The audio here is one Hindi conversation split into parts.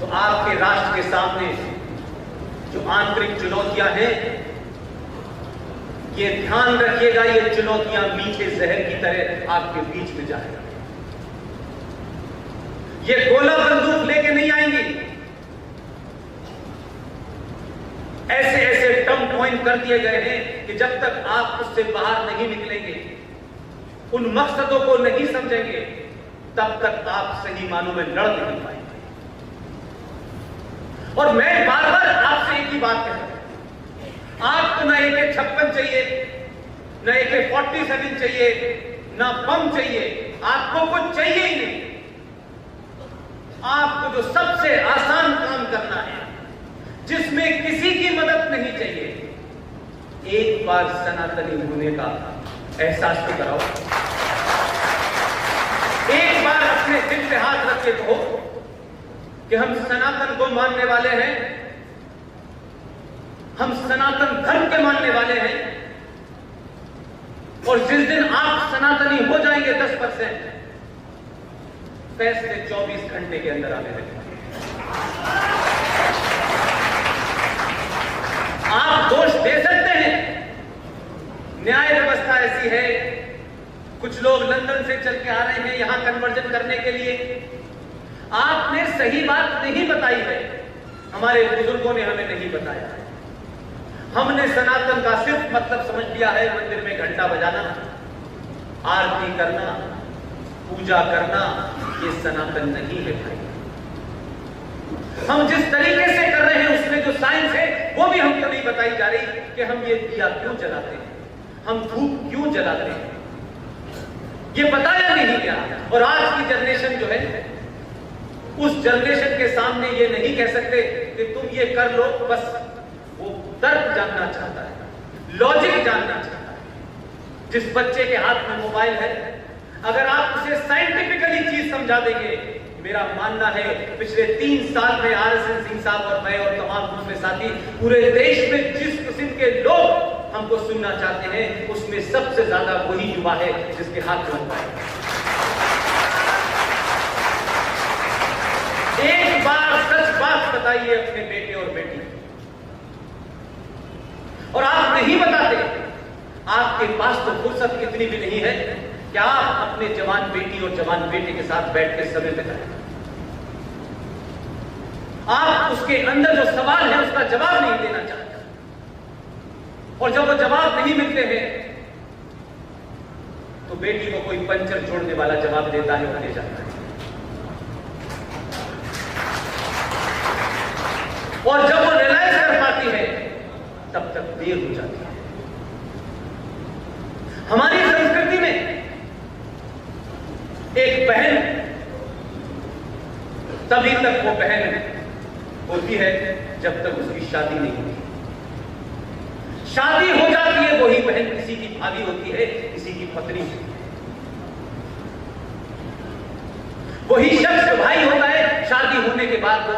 तो आपके राष्ट्र के सामने जो आंतरिक चुनौतियां हैं, ये ध्यान रखिएगा, ये चुनौतियां मीठे जहर की तरह आपके बीच में जाएगा। ये गोला बंदूक लेके नहीं आएंगी। ऐसे ऐसे टर्म पॉइंट कर दिए गए हैं कि जब तक आप उससे बाहर नहीं निकलेंगे, उन मकसदों को नहीं समझेंगे, तब तक आप सही मानों में लड़ नहीं पाएंगे। और मैं बार बार आपसे एक ही बात कह रहा हूं, आपको ना AK-56 चाहिए, ना AK-47 चाहिए, ना बम चाहिए, आपको कुछ चाहिए ही नहीं। आपको जो सबसे आसान काम करना है, जिसमें किसी की मदद नहीं चाहिए, एक बार सनातनी होने का एहसास तो कराओ। एक बार अपने दिल पे हाथ रख के कहो कि हम सनातन को मानने वाले हैं, हम सनातन धर्म के मानने वाले हैं। और जिस दिन आप सनातनी हो जाएंगे 10%, फैसले 24 घंटे के अंदर आने लगेंगे। आप दोष दे सकते हैं, न्याय व्यवस्था ऐसी है, कुछ लोग लंदन से चल के आ रहे हैं यहां कन्वर्जन करने के लिए। आपने सही बात नहीं बताई है, हमारे बुजुर्गों ने हमें नहीं बताया है। हमने सनातन का सिर्फ मतलब समझ लिया है मंदिर में घंटा बजाना, आरती करना, पूजा करना। ये सनातन नहीं है भाई। हम जिस तरीके से कर रहे हैं उसमें जो साइंस है वो भी हमको नहीं बताई जा रही कि हम ये दिया क्यों जलाते हैं, हम धूप क्यों जलाते हैं, ये बताया नहीं गया। और आज की जनरेशन जो है, उस जनरेशन के सामने ये नहीं कह सकते कि तुम ये कर लो, बस वो तर्क जानना चाहता है, लॉजिक जानना चाहता है। जिस बच्चे के हाथ में मोबाइल है, अगर आप उसे साइंटिफिकली चीज समझा देंगे, मेरा मानना है पिछले 3 साल में RSN सिंह साहब और मैं और तमाम दूसरे साथी पूरे देश में जिस किस्म के लोग हमको सुनना चाहते हैं, उसमें सबसे ज्यादा वही युवा है जिसके हाथ में मोबाइल है। एक बार सच बात बताइए अपने बेटे और बेटी, और आप नहीं बताते। आपके पास तो फुर्सत इतनी भी नहीं है कि आप अपने जवान बेटी और जवान बेटे के साथ बैठ के समय बिताएं। आप उसके अंदर जो सवाल है उसका जवाब नहीं देना चाहते, और जब वो जवाब नहीं मिलते हैं तो बेटी को कोई पंचर छोड़ने वाला जवाब देता है और ले जाता है। और जब वो रियलाइज कर पाती है तब तक देर हो जाती है। हमारी संस्कृति में एक बहन तभी तक वो बहन होती है जब तक उसकी शादी नहीं होती। शादी हो जाती है वही बहन किसी की भाभी होती है, किसी की पत्नी होती है। वही शख्स भाई होता है, शादी होने के बाद वो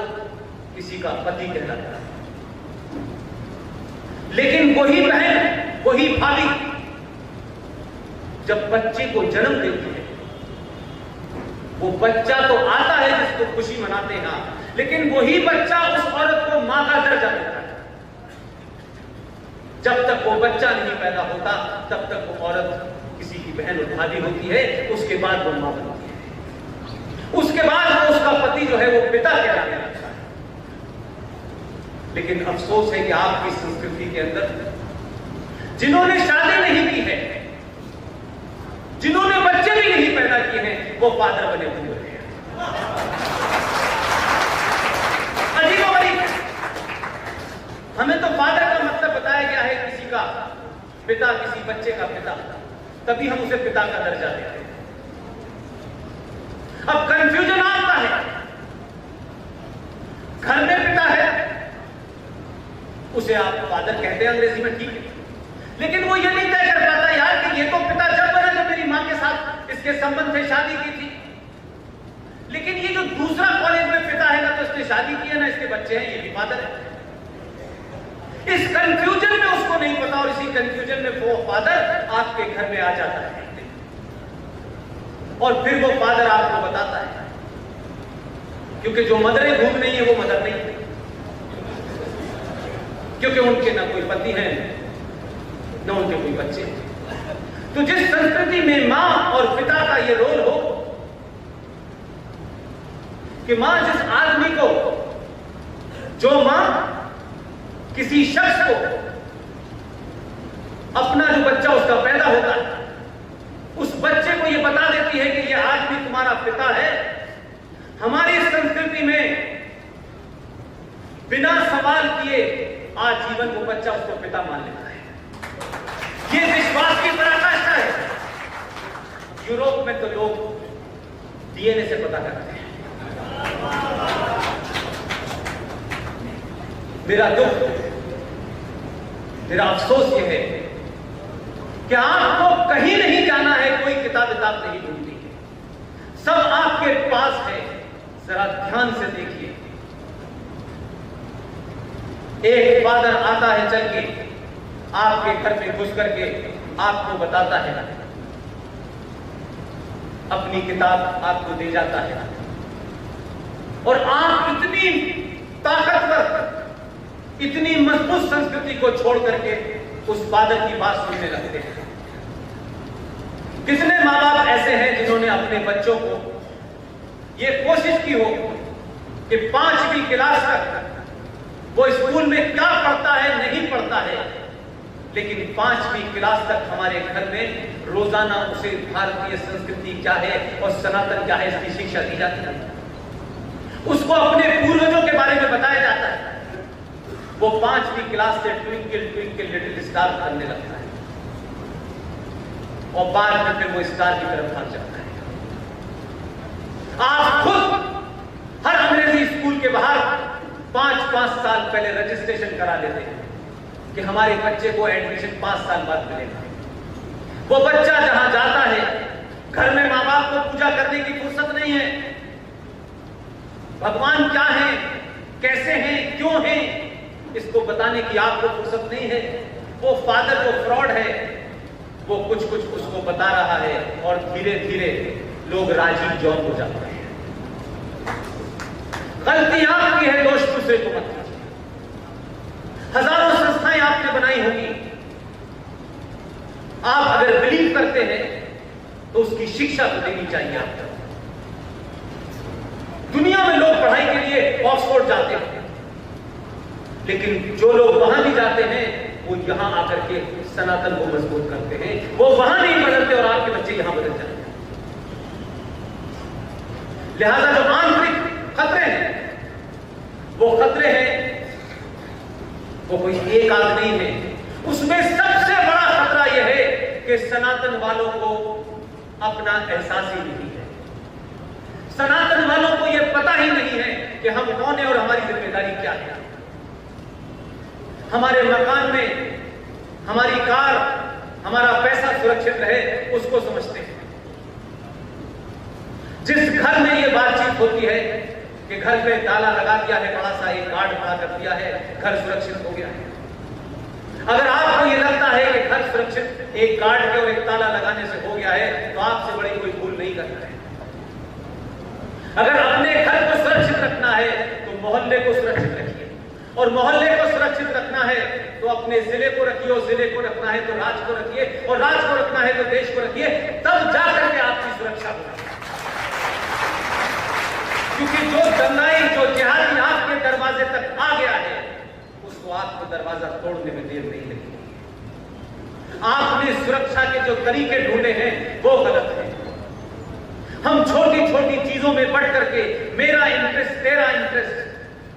किसी का पति कहलाता है। लेकिन वही बहन, वही भाभी जब बच्चे को जन्म देती है, वो बच्चा तो आता है जिसको खुशी मनाते हैं, लेकिन वही बच्चा उस औरत को मां का दर्जा देता है। जब तक वो बच्चा नहीं पैदा होता तब तक वो औरत किसी की बहन और भाभी होती है, उसके बाद वो मां बनती है, उसके बाद वो उसका पति जो है वो पिता कहलाने लगता है। लेकिन अफसोस है कि आपकी संस्कृति के अंदर जिन्होंने शादी नहीं की है, जिन्होंने बच्चे भी नहीं पैदा किए हैं, वो फादर बने हुए हैं। अजीबोगरीब। हमें तो फादर का मतलब बताया गया है किसी का पिता, किसी बच्चे का पिता, तभी हम उसे पिता का दर्जा देते हैं। अब कंफ्यूजन आता है, घर में पिता है उसे आप फादर कहते हैं अंग्रेजी में, ठीक है, लेकिन वो ये नहीं तय कर पाता यार कि ये तो पिता जब बना जब मेरी मां के साथ इसके संबंध से शादी की थी, लेकिन ये जो दूसरा कॉलेज में पिता है ना तो इसने शादी की है ना इसके बच्चे हैं, ये भी फादर है। इस कंफ्यूजन में उसको नहीं पता, और इसी कंफ्यूजन में वो फादर आपके घर में आ जाता है और फिर वो फादर आपको बताता है क्योंकि जो मदरें घूम रही है वो मदर नहीं है, क्योंकि उनके ना कोई पति है न उनके कोई बच्चे। तो जिस संस्कृति में मां और पिता का ये रोल हो कि मां जिस आदमी को, जो मां किसी शख्स को अपना जो बच्चा उसका पैदा होता है उस बच्चे को यह बता देती है कि यह आदमी तुम्हारा पिता है, हमारी संस्कृति में बिना सवाल किए आजीवन वो बच्चा उसको पिता मान लेता है। यह विश्वास की पराकाष्ठा है। यूरोप में तो लोग डीएनए से पता करते हैं। मेरा दुख, मेरा अफसोस यह है कि आपको कहीं नहीं जाना है, कोई किताब नहीं ढूंढनी है, सब आपके पास है। जरा ध्यान से देखिए, एक फादर आता है चल के आपके घर में घुस करके आपको बताता है, अपनी किताब आपको दे जाता है और आप इतनी ताकतवर, इतनी मजबूत संस्कृति को छोड़ करके उस फादर की बात सुनने लगते हैं। कितने मां बाप ऐसे हैं जिन्होंने अपने बच्चों को यह कोशिश की हो कि 5वीं क्लास तक वो स्कूल में क्या पढ़ता है नहीं पढ़ता है, लेकिन 5वीं क्लास तक हमारे घर में रोजाना उसे भारतीय संस्कृति क्या है और सनातन क्या है इसकी शिक्षा दी जाती है। उसको अपने पूर्वजों के बारे में बताया जाता है। वो 5वीं क्लास से ट्विंकल ट्विंकल लिटिल स्टार करने लगता है और बाद में फिर वो स्टार की तरफ भाग जाता है। आप खुद हर अंग्रेजी स्कूल के बाहर 5-5 साल पहले रजिस्ट्रेशन करा लेते हैं कि हमारे बच्चे को एडमिशन 5 साल बाद मिलेगा। वो बच्चा जहां जाता है, घर में मां बाप को पूजा करने की फुर्सत नहीं है, भगवान क्या है, कैसे हैं, क्यों हैं, इसको बताने की आपको फुर्सत नहीं है। वो फादर जो फ्रॉड है वो कुछ कुछ उसको बता रहा है और धीरे धीरे लोग राजीव जॉन हो जाते हैं। गलती आपकी है, दोष दूसरे को मत कीजिए। हजारों संस्थाएं आपने बनाई होगी, आप अगर बिलीव करते हैं तो उसकी शिक्षा तो देनी चाहिए आपको। दुनिया में लोग पढ़ाई के लिए ऑक्सफोर्ड जाते हैं, लेकिन जो लोग वहां भी जाते हैं वो यहां आकर के सनातन को मजबूत करते हैं। वो वहां नहीं बदलते और आपके बच्चे यहां बदल जाते हैं। लिहाजा जो आंतरिक खतरे हैं वो खतरे हैं, वो कोई एक आध नहीं है। उसमें सबसे बड़ा खतरा यह है कि सनातन वालों को अपना एहसास ही नहीं है। सनातन वालों को यह पता ही नहीं है कि हम कौन है और हमारी जिम्मेदारी क्या है। हमारे मकान में हमारी कार, हमारा पैसा सुरक्षित रहे उसको समझते हैं। जिस घर में यह बातचीत होती है कि घर पे ताला लगा दिया है, बड़ा सा एक कार्ड बना कर दिया है, घर सुरक्षित हो गया है। अगर आपको यह लगता है कि घर सुरक्षित एक कार्ड के और एक ताला लगाने से हो गया है तो आपसे बड़ी कोई भूल नहीं करना है। अगर अपने घर को सुरक्षित रखना है तो मोहल्ले को सुरक्षित रखिए, और मोहल्ले को सुरक्षित रखना है तो अपने जिले को रखिए, और जिले को रखना है तो राज्य को रखिए, और राज्य को रखना है तो देश को रखिए। तब जाकर के आपकी सुरक्षा होगी। क्योंकि जो दंगाई, जो जिहादी आपके दरवाजे तक आ गया है उसको आपको दरवाजा तोड़ने में देर नहीं लगेगी। आपने सुरक्षा के जो तरीके ढूंढे हैं वो गलत है। हम छोटी छोटी चीजों में बढ़ करके मेरा इंटरेस्ट, तेरा इंटरेस्ट,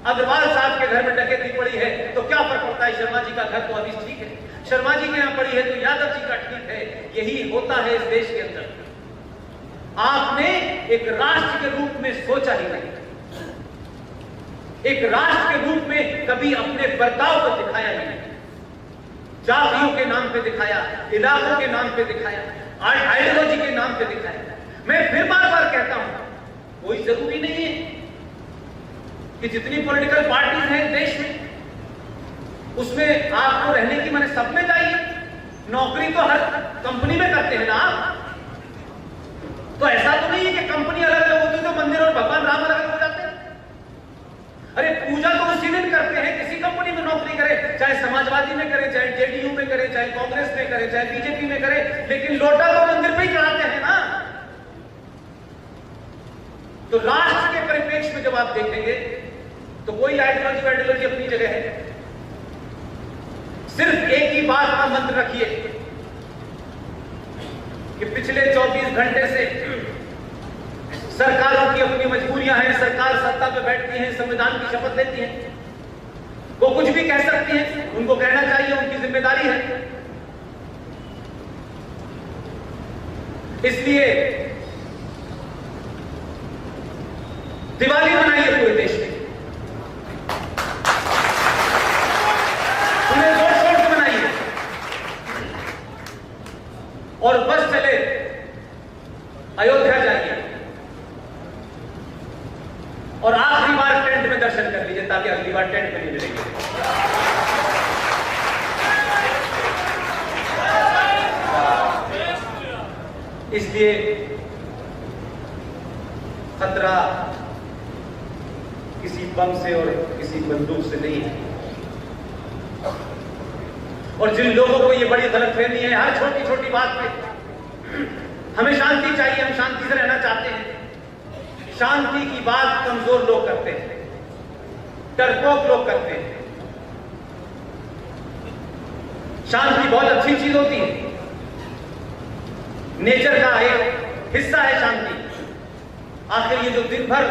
अग्रवाल साहब के घर में डकैती पड़ी है तो क्या फर्क पड़ता है, शर्मा जी का घर तो अभी ठीक है, शर्मा जी के यहां पड़ी है तो यादव जी का ठीक है। यही होता है इस देश के अंदर। आपने एक राष्ट्र के रूप में सोचा ही नहीं, एक राष्ट्र के रूप में कभी अपने बर्ताव को दिखाया ही नहीं। जातियों के नाम पे दिखाया, इलाकों के नाम पे दिखाया, आइडियोलॉजी के नाम पे दिखाया। मैं फिर बार बार कहता हूं, कोई जरूरी नहीं है कि जितनी पॉलिटिकल पार्टीज हैं देश में उसमें आपको रहने की मैंने सब में चाहिए। नौकरी तो हर कंपनी में करते हैं ना आप। तो ऐसा तो नहीं है कि कंपनी अलग अलग होती है तो मंदिर और भगवान राम अलग अलग हो जाते हैं। अरे पूजा तो उसी दिन करते हैं, किसी कंपनी में नौकरी करे, चाहे समाजवादी में करे, चाहे जेडीयू में करे, चाहे कांग्रेस में करे, चाहे बीजेपी में करे, लेकिन लोटा तो मंदिर पे ही चढ़ाते हैं ना। तो राष्ट्र के परिप्रेक्ष्य में जब आप देखेंगे तो कोई आइडियोलॉजी अपनी जगह है। सिर्फ एक ही बात का मंत्र रखिए कि पिछले 24 घंटे से सरकारों की अपनी मजबूरियां हैं, सरकार सत्ता पे बैठती है, संविधान की शपथ लेती है, वो कुछ भी कह सकती है, उनको कहना चाहिए, उनकी जिम्मेदारी है। इसलिए दिवाली मनाइए पूरे देश में, पूरे जोर शोर से मनाइए, और बस चले अयोध्या जाइए और आखिरी बार टेंट में दर्शन कर लीजिए, ताकि अगली बार टेंट में नहीं मिलेंगे। इसलिए खतरा किसी बम से और किसी बंदूक से नहीं है। और जिन लोगों को ये बड़ी गलतफहमी है, हर छोटी छोटी बात पे हमें शांति चाहिए, हम शांति से रहना चाहते हैं, शांति की बात कमजोर लोग करते हैं, डरपोक लोग करते हैं। शांति बहुत अच्छी चीज होती है, नेचर का एक हिस्सा है शांति। आखिर ये जो दिन भर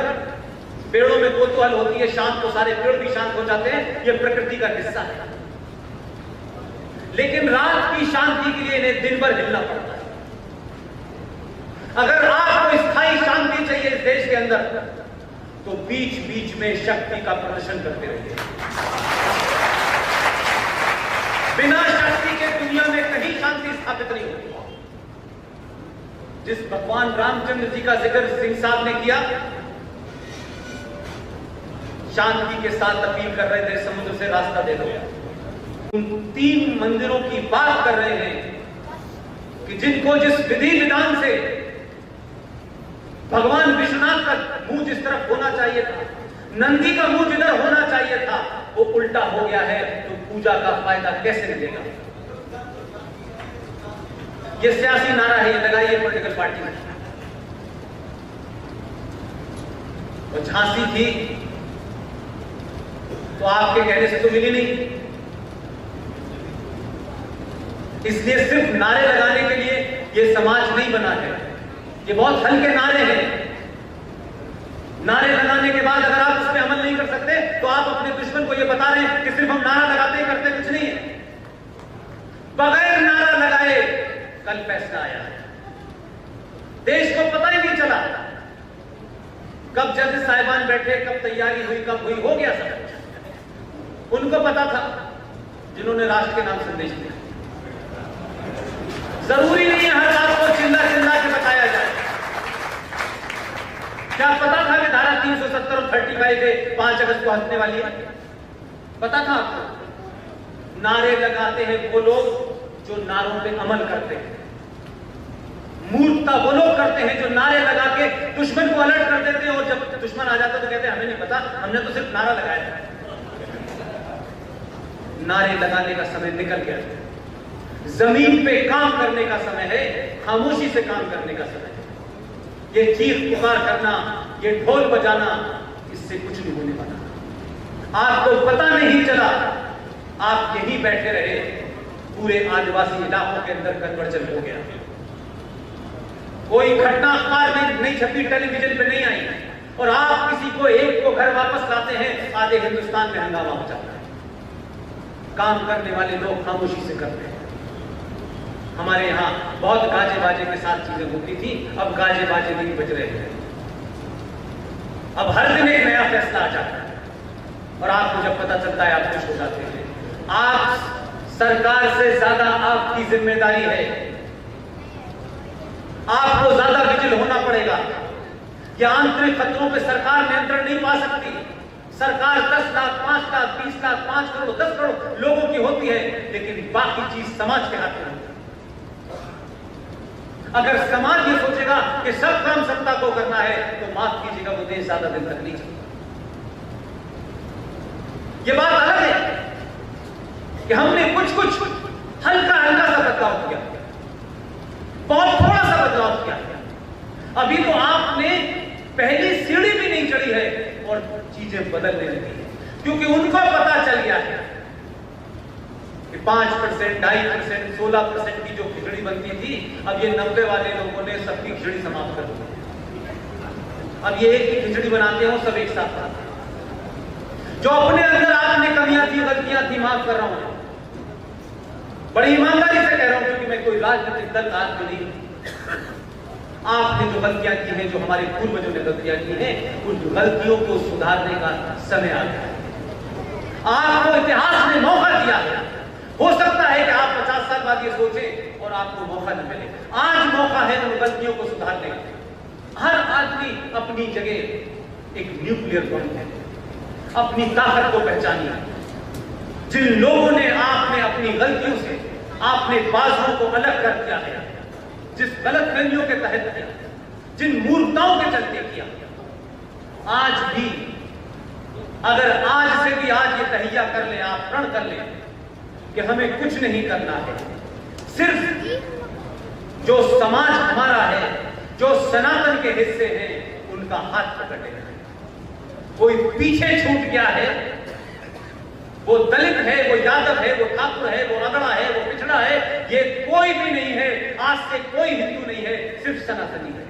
पेड़ों में कोतवाल होती है, शाम को सारे पेड़ भी शांत हो जाते हैं, ये प्रकृति का हिस्सा है। लेकिन रात की शांति के लिए इन्हें दिन भर हिलना पड़ता है। अगर आपको स्थायी शांति चाहिए इस देश के अंदर, तो बीच बीच में शक्ति का प्रदर्शन करते रहिए। बिना शक्ति के दुनिया में कहीं शांति स्थापित नहीं होती। जिस भगवान रामचंद्र जी का जिक्र सिंह साहब ने किया, शांति के साथ अपील कर रहे थे, समुद्र से रास्ता दे दो। उन 3 मंदिरों की बात कर रहे हैं कि जिनको जिस विधि विधान से भगवान विश्वनाथ का मुंह जिस तरफ होना चाहिए था, नंदी का मुंह जिधर होना चाहिए था, वो उल्टा हो गया है, तो पूजा का फायदा कैसे मिलेगा? ये सियासी नारा है, ये लगाइए पॉलिटिकल पार्टी में। वो झांसी थी तो आपके कहने से तो मिली नहीं, इसलिए सिर्फ नारे लगाने के लिए ये समाज नहीं बना है। ये बहुत हल्के नारे हैं। नारे लगाने के बाद अगर आप उस पर अमल नहीं कर सकते, तो आप अपने दुश्मन को ये बता रहे हैं कि सिर्फ हम नारा लगाते ही करते कुछ नहीं है। बगैर नारा लगाए कल फैसला आया है, देश को पता ही नहीं चला कब जज साहिबान बैठे, कब तैयारी हुई, कब हुई, हो गया सब। उनको पता था जिन्होंने राष्ट्र के नाम संदेश दिया। जरूरी नहीं है हर बात को चिल्ला चिल्ला के बताया जाए। क्या पता था कि धारा 370 और 35 के 5 अगस्त को हटने वाली है? पता था आपको? नारे लगाते हैं वो लोग जो नारों पे अमल करते हैं। मूर्खता वो लोग करते हैं जो नारे लगा के दुश्मन को अलर्ट कर देते हैं, और जब दुश्मन आ जाता तो कहते हैं हमें नहीं पता, हमने तो सिर्फ नारा लगाया था। नारे लगाने का समय निकल गया है। जमीन पे काम करने का समय है, खामोशी से काम करने का समय है। ये चीख पुकार करना, ये ढोल बजाना, इससे कुछ नहीं होने वाला। आपको पता नहीं चला, आप यहीं बैठे रहे, पूरे आदिवासी इलाकों के अंदर कन्वर्जन हो गया। कोई घटना अखबार में नहीं छपी, टेलीविजन पे नहीं आई, और आप किसी को एक को घर वापस लाते हैं, आधे हिंदुस्तान में हंगामा हो जाता है। काम करने वाले लोग खामोशी से करते हैं। हमारे यहाँ बहुत गाजे बाजे के साथ चीजें होती थी, अब गाजे बाजे नहीं बज रहे हैं। अब हर दिन एक नया फैसला आ जाता है, और आपको जब पता चलता है आप खुश हो जाते हैं। आप सरकार से ज्यादा आपकी जिम्मेदारी है, आपको ज्यादा विजिल होना पड़ेगा। या आंतरिक खतरों पे सरकार नियंत्रण नहीं पा सकती। सरकार 10 लाख, 5 लाख, 20 लाख, 5 करोड़, 10 करोड़ लोगों की होती है, लेकिन बाकी चीज समाज के हाथ में होती है। अगर समाज ये सोचेगा कि सब काम सत्ता को करना है, तो माफ कीजिएगा, वो देश ज्यादा दिन तक नहीं चलता। ये बात अलग है कि हमने कुछ हल्का सा बदलाव किया, बहुत थोड़ा सा बदलाव किया। अभी तो आपने पहली सीढ़ी भी नहीं चढ़ी है और चीजें बदलने लगी है, क्योंकि उनको पता चल गया है कि 5%, 2.5%, 16% की जो खिचड़ी बनती थी, अब ये 90 वाले लोगों ने सबकी खिचड़ी समाप्त कर दी। अब ये एक ही खिचड़ी बनाते हो, सब एक साथ बनाते हैं। जो अपने अंदर आपने कमियां थी, गलतियां थी, माफ कर रहा हूं, बड़ी ईमानदारी से कह रहा हूं, क्योंकि मैं कोई राजनीतिक दल का आदमी नहीं। आपने जो गलतियां की हैं, जो हमारे पूर्वजों ने गलतियां की हैं, उन गलतियों को सुधारने का समय आ गया है। आपको इतिहास ने मौका दिया है। हो सकता है कि आप 50 साल बाद ये सोचें और आपको मौका न मिले। आज मौका है उन गलतियों को सुधारने का। हर आदमी अपनी जगह एक न्यूक्लियर बम है। अपनी ताकत को पहचानिए। जिन लोगों ने आपने अपनी गलतियों से आपने बाजुओं को अलग कर दिया है, जिस गलतफहमियों के तहत किया, जिन मूर्खताओं के चलते किया, आज भी अगर आज से भी आज ये तहिया कर ले, आप प्रण कर ले कि हमें कुछ नहीं करना है, सिर्फ जो समाज हमारा है, जो सनातन के हिस्से हैं, उनका हाथ पकड़े। कोई पीछे छूट गया है, वो दलित है, वो यादव है, वो ठाकुर है, वो रगड़ा है, वो पिछड़ा है, ये कोई भी नहीं है। आज से कोई हिंदू नहीं है, सिर्फ सनातनी है।